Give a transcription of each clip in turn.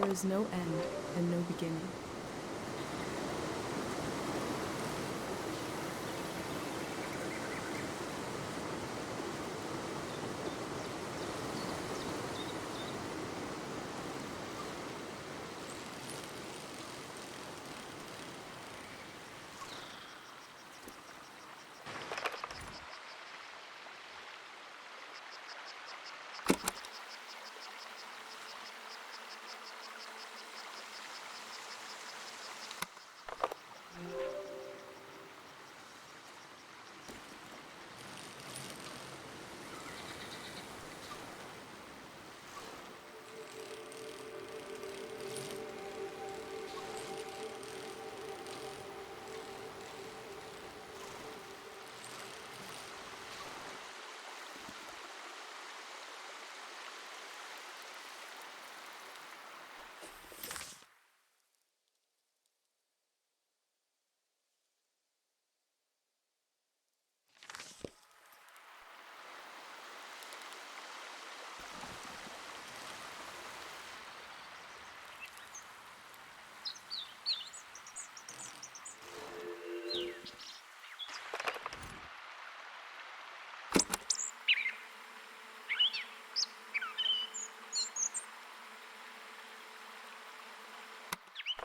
There is no end and no beginning.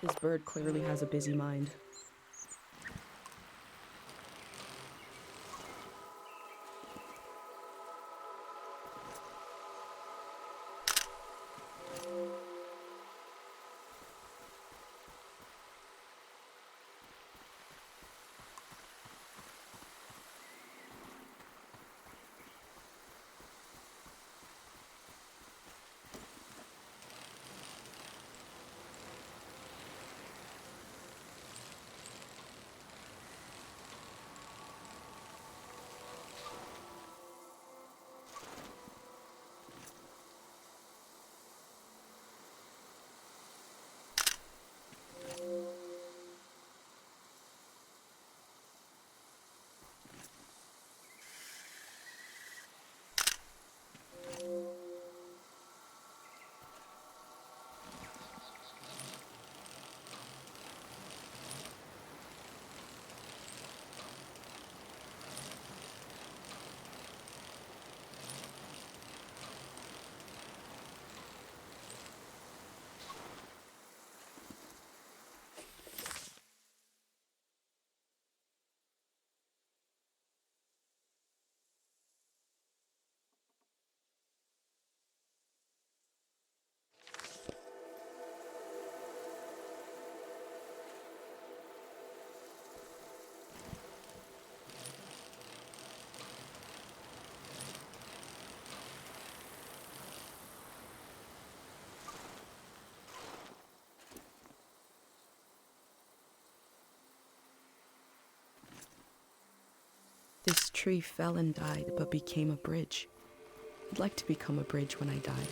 This bird clearly has a busy mind. This tree fell and died, but became a bridge. I'd like to become a bridge when I die.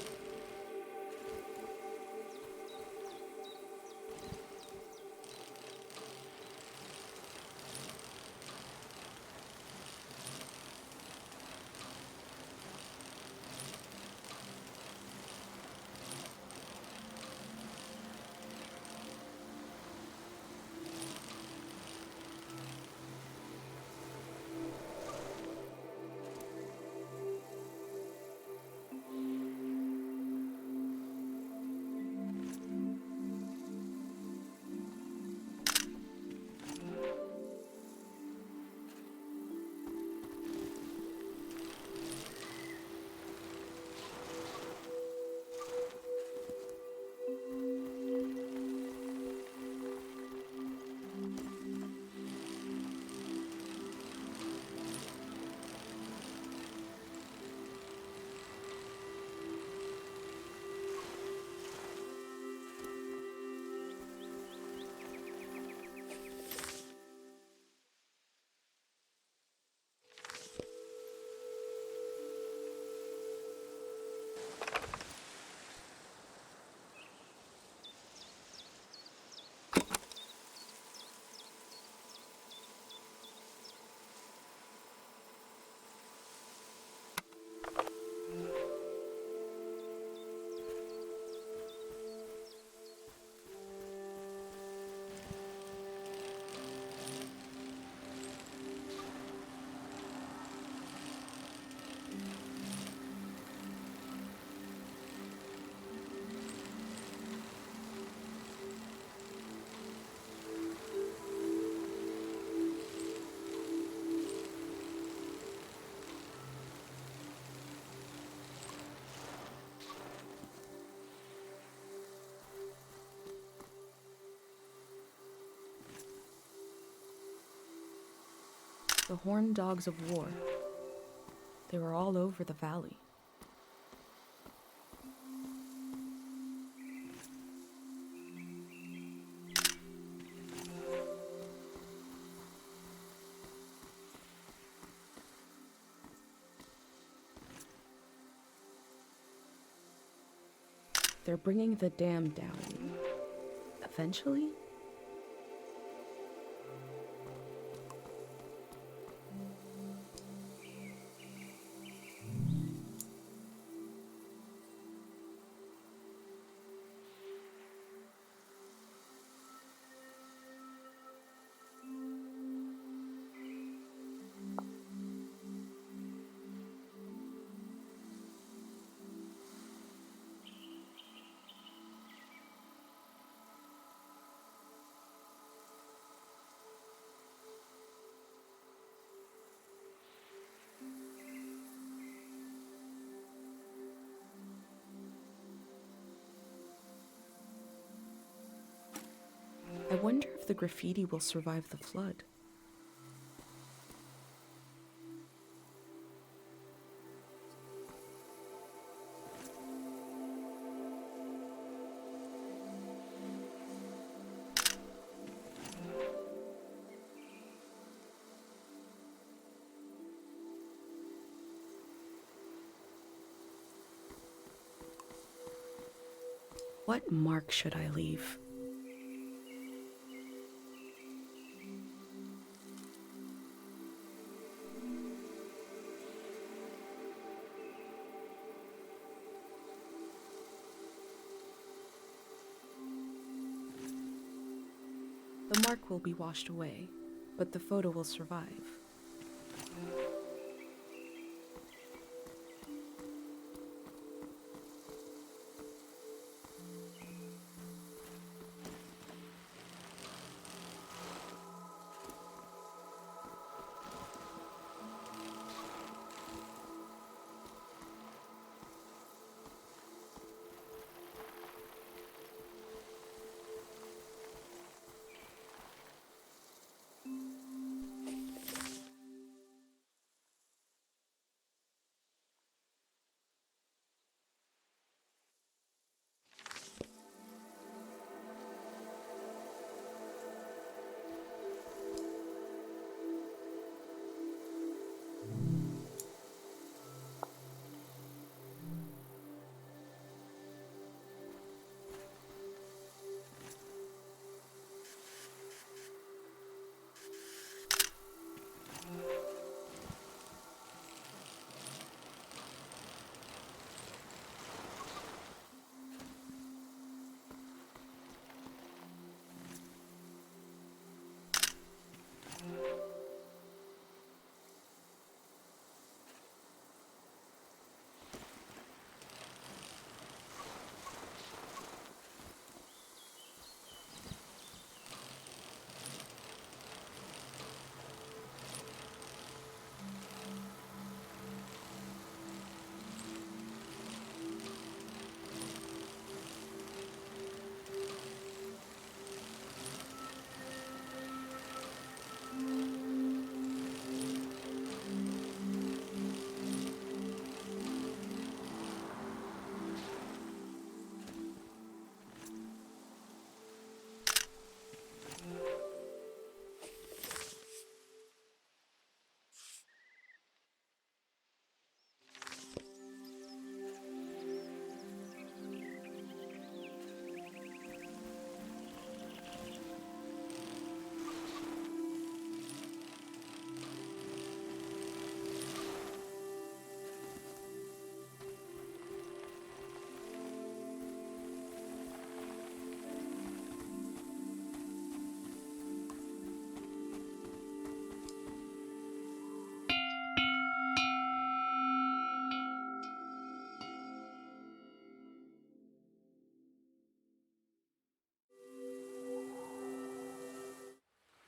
The horned dogs of war. They were all over the valley. They're bringing the dam down. Eventually? I wonder if the graffiti will survive the flood. What mark should I leave? The mark will be washed away, but the photo will survive.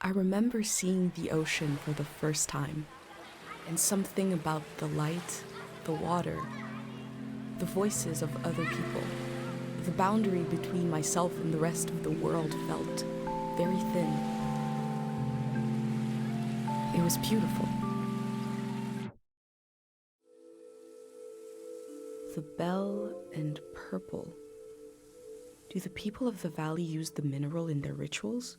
I remember seeing the ocean for the first time, and something about the light, the water, the voices of other people, the boundary between myself and the rest of the world felt very thin. It was beautiful. The bell and purple. Do the people of the valley use the mineral in their rituals?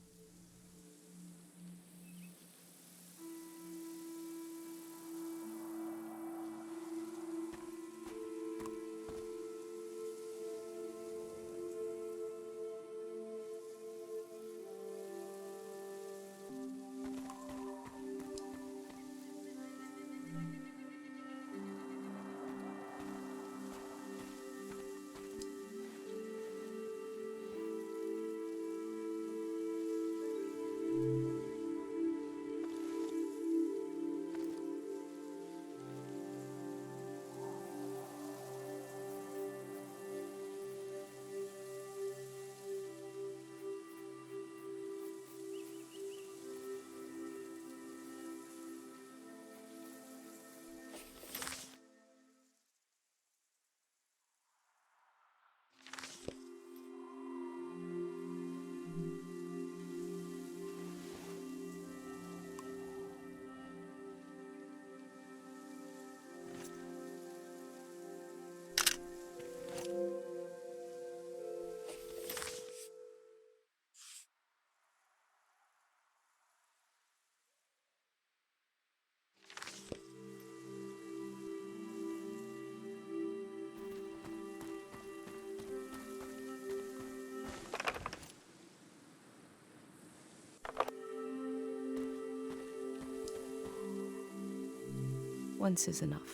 Once is enough.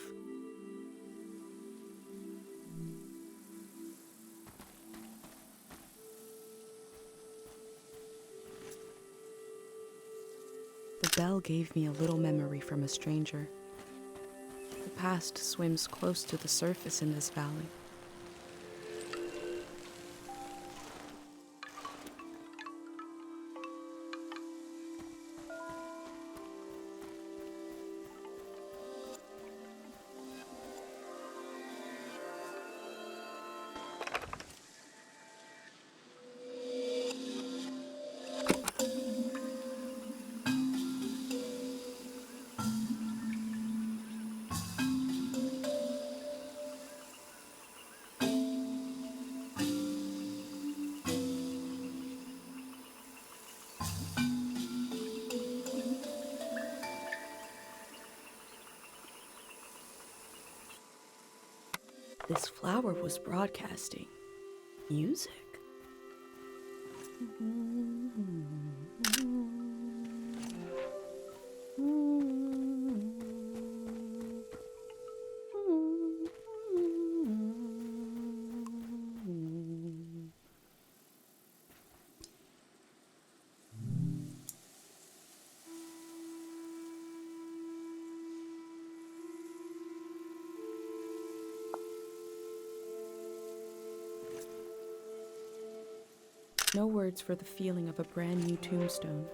The bell gave me a little memory from a stranger. The past swims close to the surface in this valley. This flower was broadcasting music. No words for the feeling of a brand new tombstone.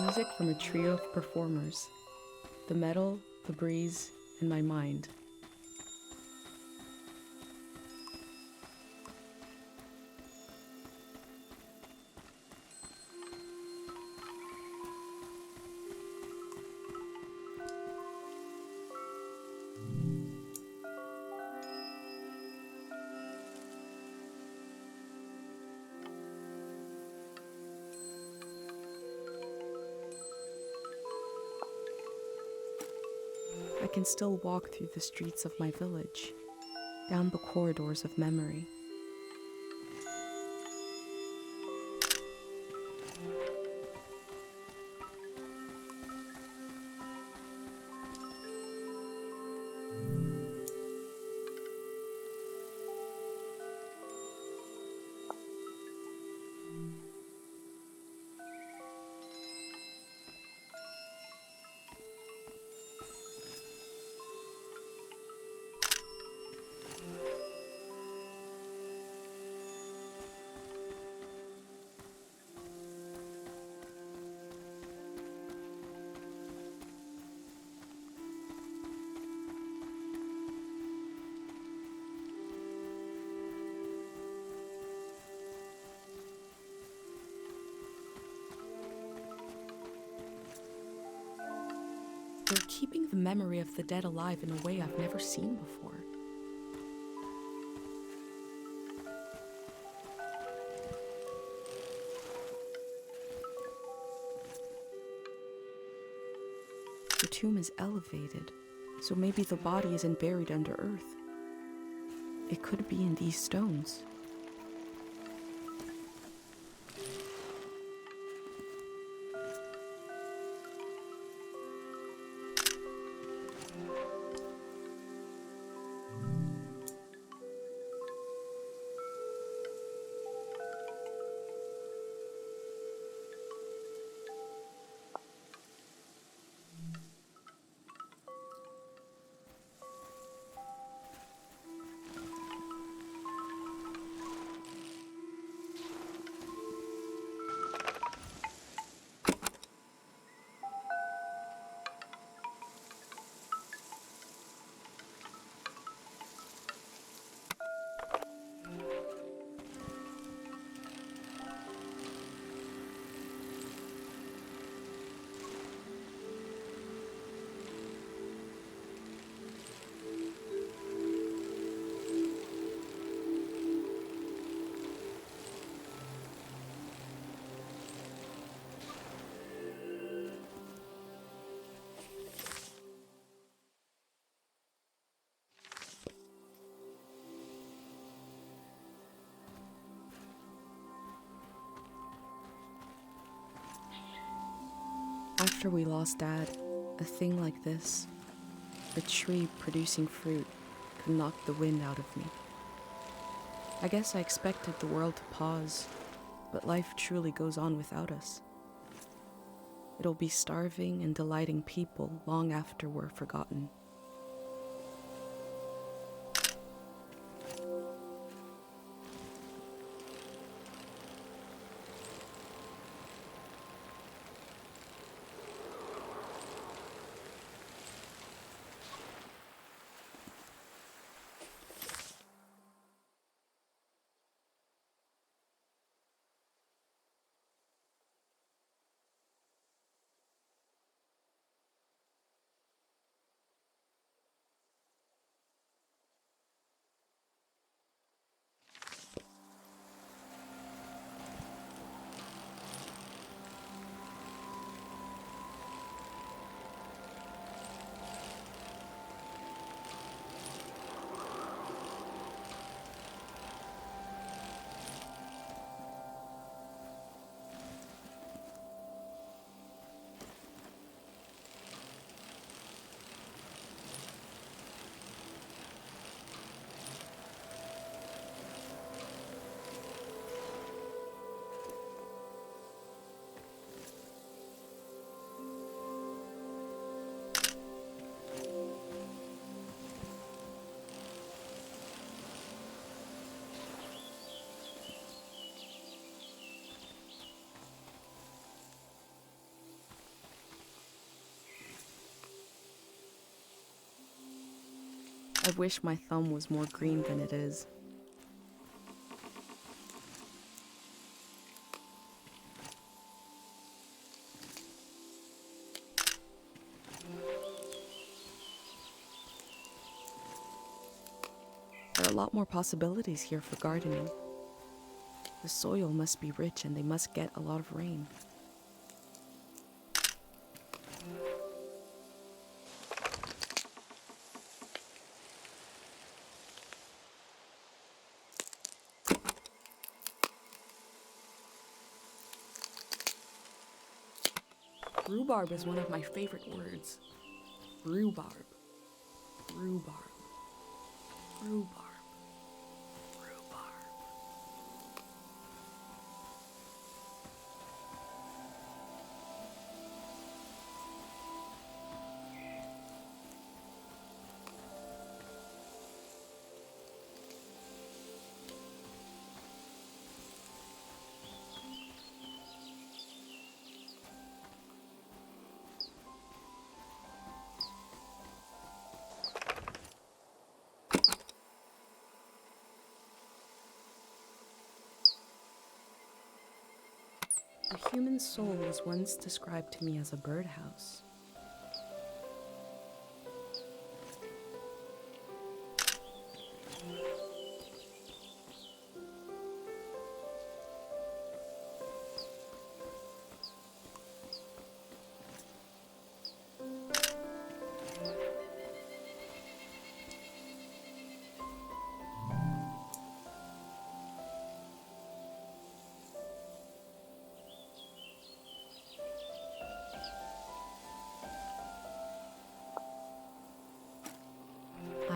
Music from a trio of performers. The metal, the breeze, and my mind. I can still walk through the streets of my village, down the corridors of memory. They're keeping the memory of the dead alive in a way I've never seen before. The tomb is elevated, so maybe the body isn't buried under earth. It could be in these stones. After we lost Dad, a thing like this, a tree producing fruit, could knock the wind out of me. I guess I expected the world to pause, but life truly goes on without us. It'll be starving and delighting people long after we're forgotten. I wish my thumb was more green than it is. There are a lot more possibilities here for gardening. The soil must be rich and they must get a lot of rain. Rhubarb is one of my favorite words. Rhubarb. Rhubarb. Rhubarb. Rhubarb. The human soul was once described to me as a birdhouse.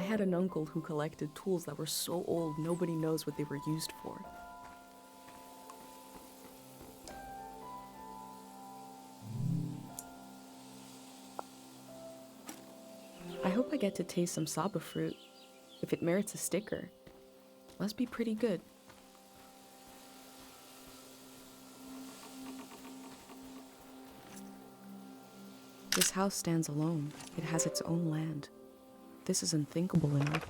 had an uncle who collected tools that were so old nobody knows what they were used for. I hope I get to taste some saba fruit. If it merits a sticker, must be pretty good. This house stands alone. It has its own land. This is unthinkable in Earth.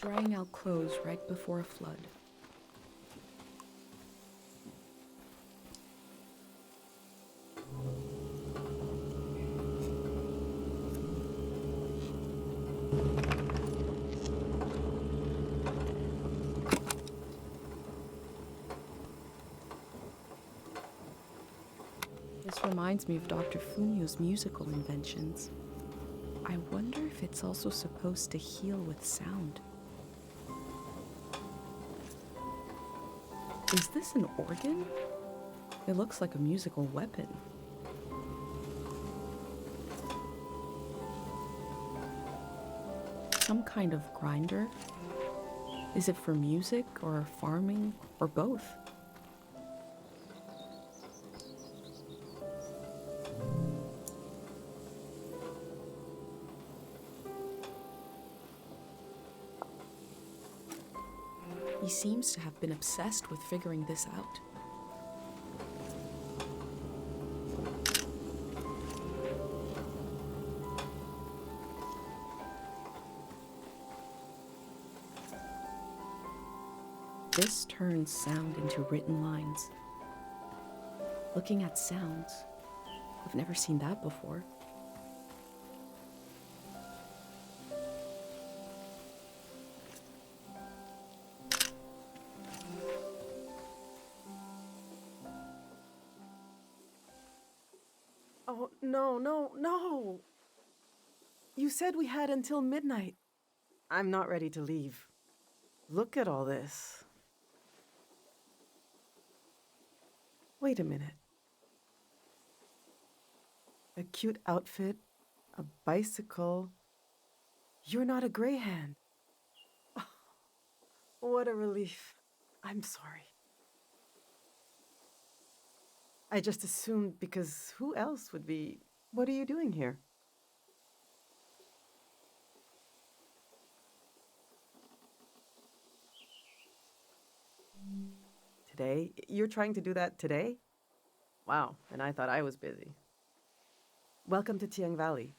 Drying out clothes right before a flood. This reminds me of Dr. Fumio's musical inventions. I wonder if it's also supposed to heal with sound. Is this an organ? It looks like a musical weapon. Some kind of grinder? Is it for music or farming or both? He seems to have been obsessed with figuring this out. This turns sound into written lines. Looking at sounds, I've never seen that before. Oh, no. You said we had until midnight. I'm not ready to leave. Look at all this. Wait a minute. A cute outfit, a bicycle. You're not a greyhound. Oh, what a relief. I'm sorry. I just assumed because who else would be... What are you doing here? Today? You're trying to do that today? Wow, and I thought I was busy. Welcome to Tiang Valley.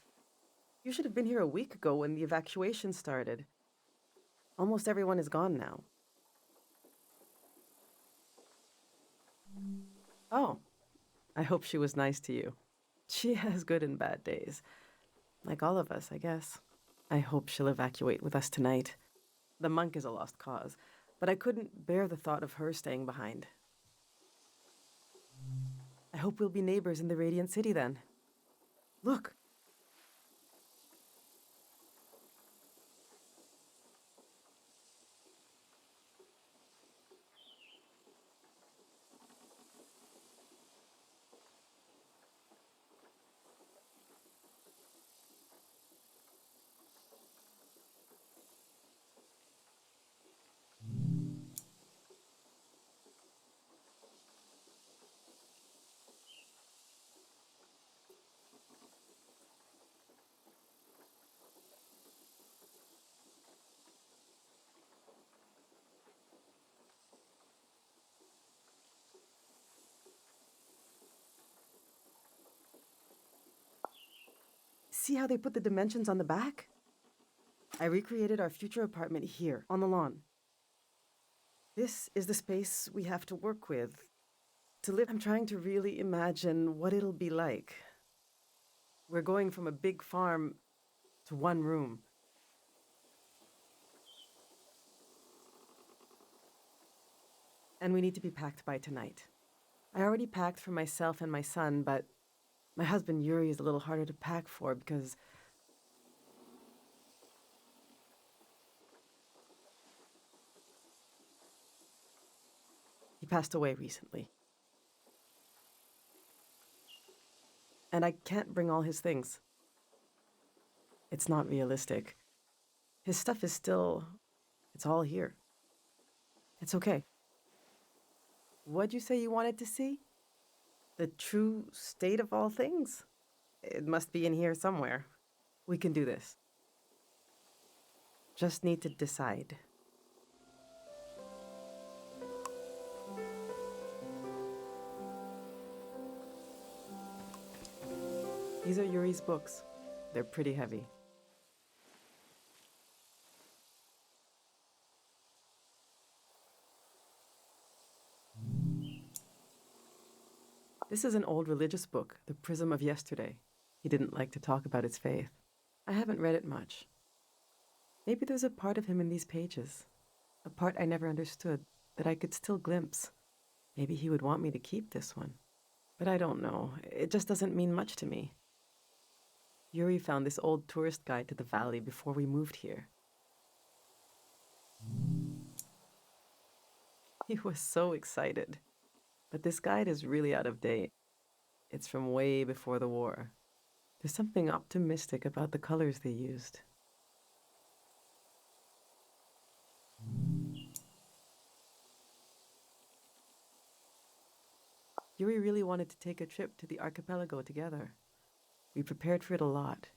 You should have been here a week ago when the evacuation started. Almost everyone is gone now. Oh, I hope she was nice to you. She has good and bad days. Like all of us, I guess. I hope she'll evacuate with us tonight. The monk is a lost cause, but I couldn't bear the thought of her staying behind. I hope we'll be neighbors in the Radiant City then. Look! See how they put the dimensions on the back? I recreated our future apartment here, on the lawn. This is the space we have to work with. To live, I'm trying to really imagine what it'll be like. We're going from a big farm to one room. And we need to be packed by tonight. I already packed for myself and my son, but my husband Yuri is a little harder to pack for because he passed away recently. And I can't bring all his things. It's not realistic. His stuff is still... it's all here. It's okay. What'd you say you wanted to see? The true state of all things? It must be in here somewhere. We can do this. Just need to decide. These are Yuri's books. They're pretty heavy. This is an old religious book, The Prism of Yesterday. He didn't like to talk about his faith. I haven't read it much. Maybe there's a part of him in these pages. A part I never understood, that I could still glimpse. Maybe he would want me to keep this one. But I don't know. It just doesn't mean much to me. Yuri found this old tourist guide to the valley before we moved here. He was so excited. But this guide is really out of date. It's from way before the war. There's something optimistic about the colors they used. Yuri really wanted to take a trip to the archipelago together. We prepared for it a lot,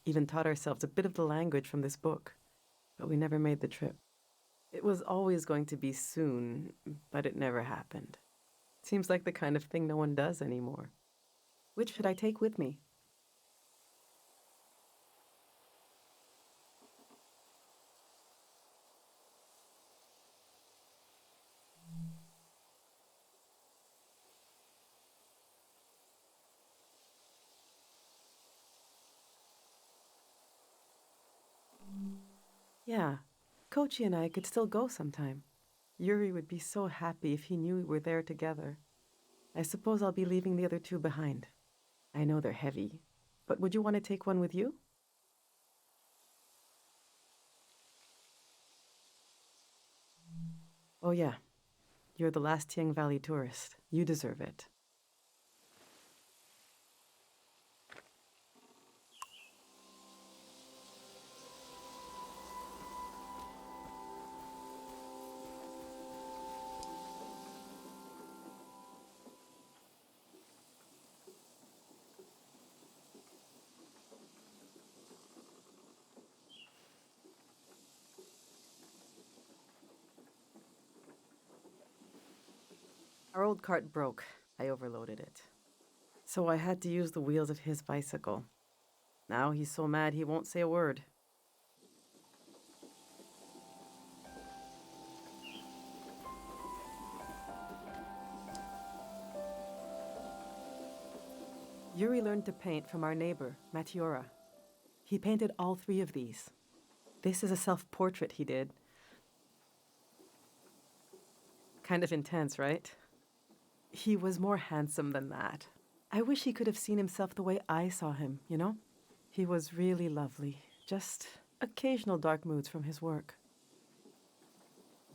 even taught ourselves a bit of the language from this book, but we never made the trip. It was always going to be soon, but it never happened. Seems like the kind of thing no one does anymore. Which should I take with me? Yeah, Kochi and I could still go sometime. Yuri would be so happy if he knew we were there together. I suppose I'll be leaving the other two behind. I know they're heavy, but would you want to take one with you? Oh yeah, you're the last Tiang Valley tourist. You deserve it. Our old cart broke. I overloaded it. So I had to use the wheels of his bicycle. Now he's so mad he won't say a word. Yuri learned to paint from our neighbor, Matiora. He painted all three of these. This is a self-portrait he did. Kind of intense, right? He was more handsome than that. I wish he could have seen himself the way I saw him, you know? He was really lovely. Just occasional dark moods from his work.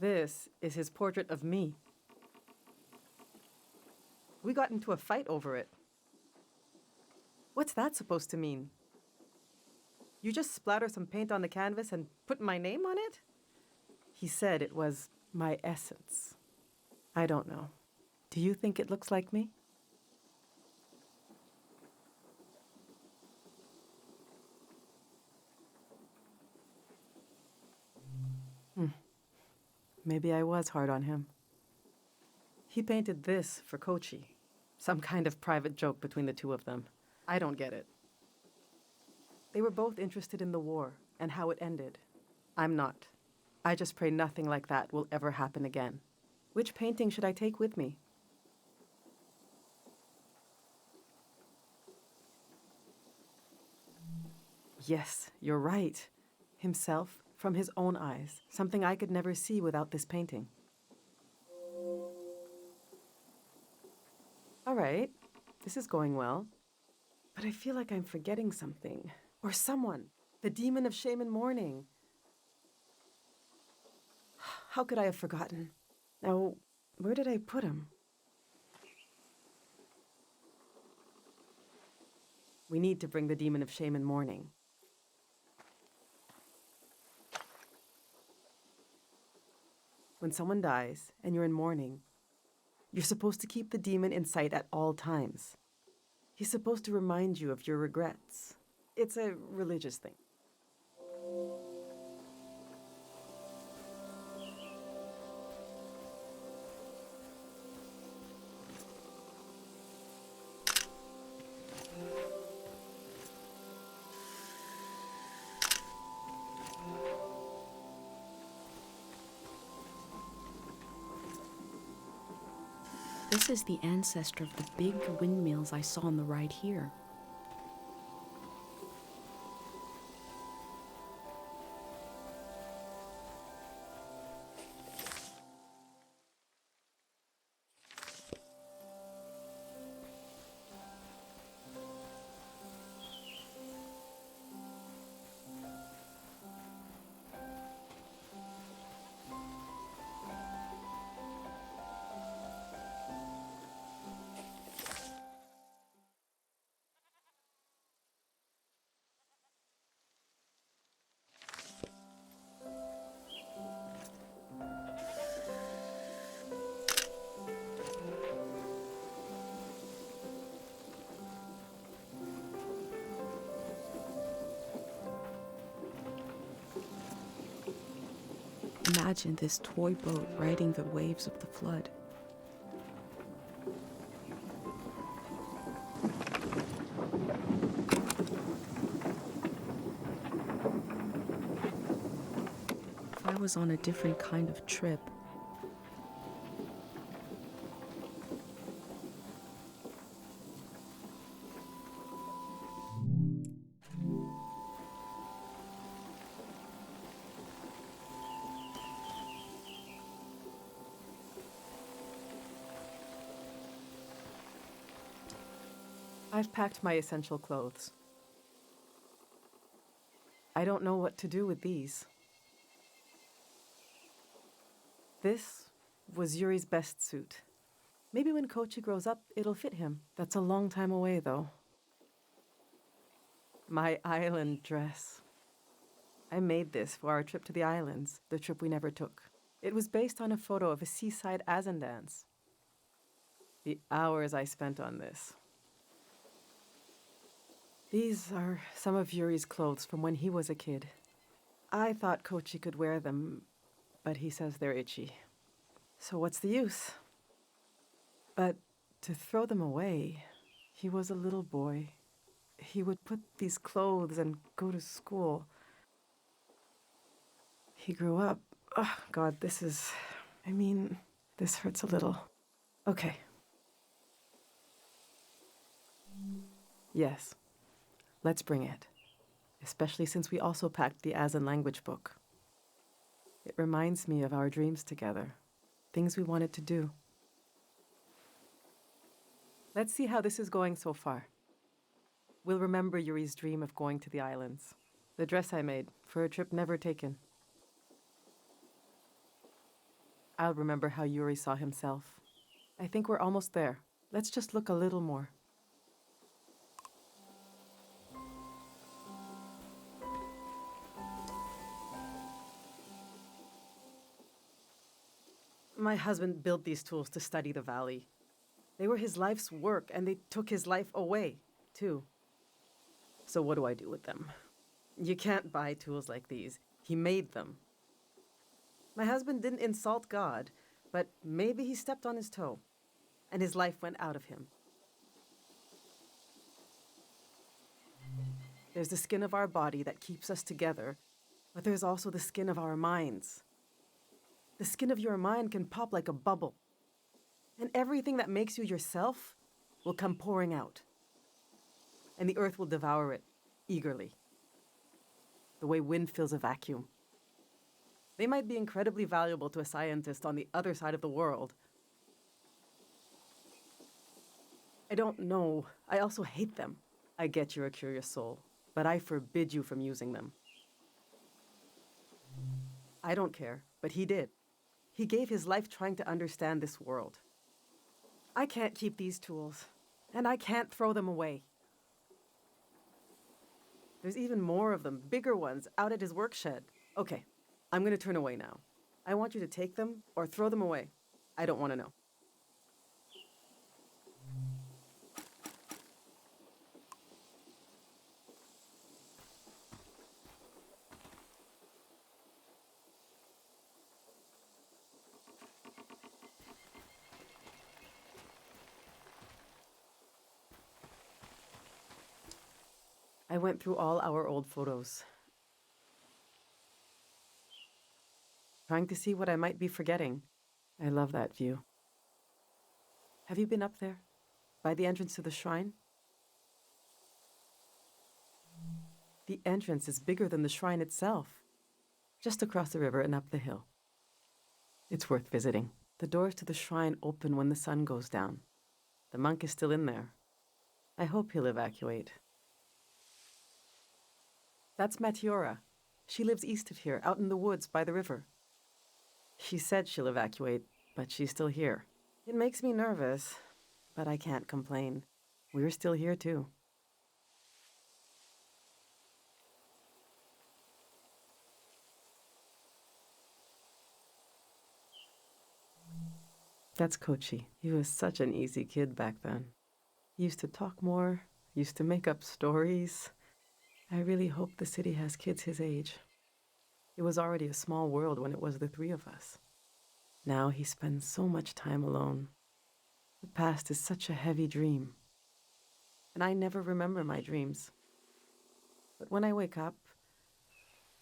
This is his portrait of me. We got into a fight over it. What's that supposed to mean? You just splatter some paint on the canvas and put my name on it? He said it was my essence. I don't know. Do you think it looks like me? Maybe I was hard on him. He painted this for Kochi. Some kind of private joke between the two of them. I don't get it. They were both interested in the war and how it ended. I'm not. I just pray nothing like that will ever happen again. Which painting should I take with me? Yes, you're right. Himself from his own eyes, something I could never see without this painting. All right, this is going well. But I feel like I'm forgetting something. Or someone. The demon of shame and mourning. How could I have forgotten? Now, where did I put him? We need to bring the demon of shame and mourning. When someone dies and you're in mourning, you're supposed to keep the demon in sight at all times. He's supposed to remind you of your regrets. It's a religious thing. This is the ancestor of the big windmills I saw on the ride here. Imagine this toy boat riding the waves of the flood. If I was on a different kind of trip, I've packed my essential clothes. I don't know what to do with these. This was Yuri's best suit. Maybe when Kochi grows up, it'll fit him. That's a long time away, though. My island dress. I made this for our trip to the islands, the trip we never took. It was based on a photo of a seaside Azan dance. The hours I spent on this. These are some of Yuri's clothes from when he was a kid. I thought Kochi could wear them, but he says they're itchy. So what's the use? But to throw them away, he was a little boy. He would put these clothes and go to school. He grew up. Oh, God, this hurts a little. Okay. Yes, let's bring it. Especially since we also packed the Azan language book. It reminds me of our dreams together, things we wanted to do. Let's see how this is going so far. We'll remember Yuri's dream of going to the islands. The dress I made for a trip never taken. I'll remember how Yuri saw himself. I think we're almost there. Let's just look a little more. My husband built these tools to study the valley. They were his life's work, and they took his life away, too. So what do I do with them? You can't buy tools like these. He made them. My husband didn't insult God, but maybe he stepped on his toe, and his life went out of him. There's the skin of our body that keeps us together, but there's also the skin of our minds. The skin of your mind can pop like a bubble, and everything that makes you yourself will come pouring out. And the earth will devour it eagerly, the way wind fills a vacuum. They might be incredibly valuable to a scientist on the other side of the world. I don't know. I also hate them. I get you're a curious soul, but I forbid you from using them. I don't care, but he did. He gave his life trying to understand this world. I can't keep these tools, and I can't throw them away. There's even more of them, bigger ones, out at his work shed. Okay, I'm gonna turn away now. I want you to take them or throw them away. I don't want to know. I went through all our old photos, trying to see what I might be forgetting. I love that view. Have you been up there, by the entrance to the shrine? The entrance is bigger than the shrine itself, just across the river and up the hill. It's worth visiting. The doors to the shrine open when the sun goes down. The monk is still in there. I hope he'll evacuate. That's Matiora. She lives east of here, out in the woods by the river. She said she'll evacuate, but she's still here. It makes me nervous, but I can't complain. We're still here too. That's Kochi. He was such an easy kid back then. He used to talk more, used to make up stories. I really hope the city has kids his age. It was already a small world when it was the three of us. Now he spends so much time alone. The past is such a heavy dream. And I never remember my dreams. But when I wake up,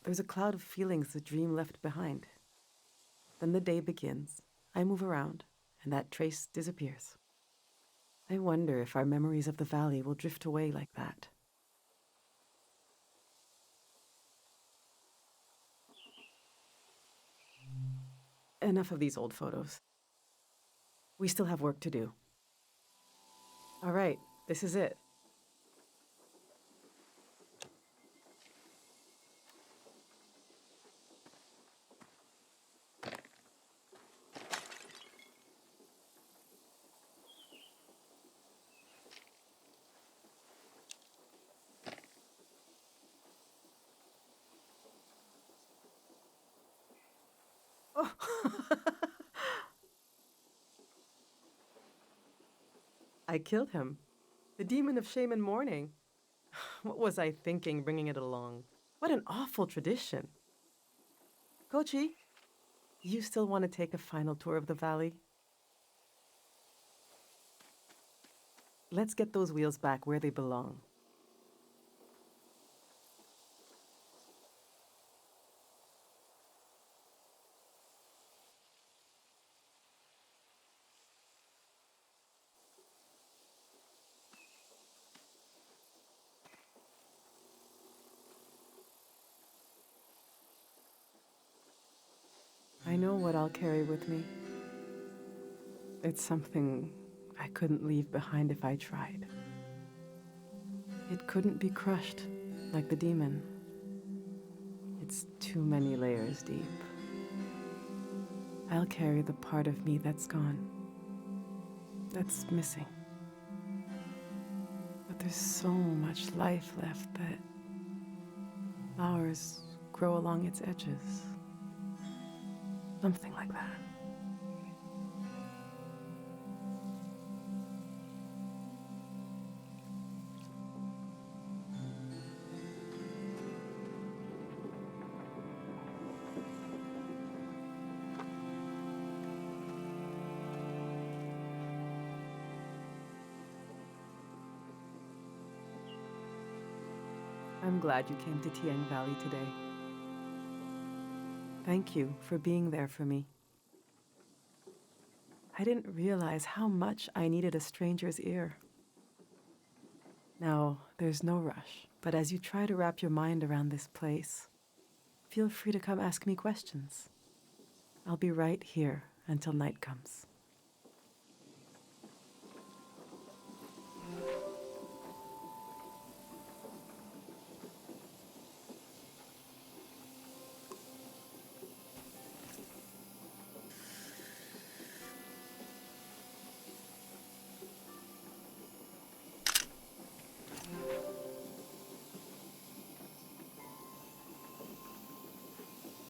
there's a cloud of feelings the dream left behind. Then the day begins. I move around, and that trace disappears. I wonder if our memories of the valley will drift away like that. Enough of these old photos. We still have work to do. All right, this is it. Oh. I killed him. The demon of shame and mourning. What was I thinking bringing it along? What an awful tradition. Kochi, you still want to take a final tour of the valley? Let's get those wheels back where they belong. I know what I'll carry with me. It's something I couldn't leave behind if I tried. It couldn't be crushed like the demon. It's too many layers deep. I'll carry the part of me that's gone, that's missing. But there's so much life left that flowers grow along its edges. Something like that. I'm glad you came to Tiang Valley today. Thank you for being there for me. I didn't realize how much I needed a stranger's ear. Now, there's no rush, but as you try to wrap your mind around this place, feel free to come ask me questions. I'll be right here until night comes.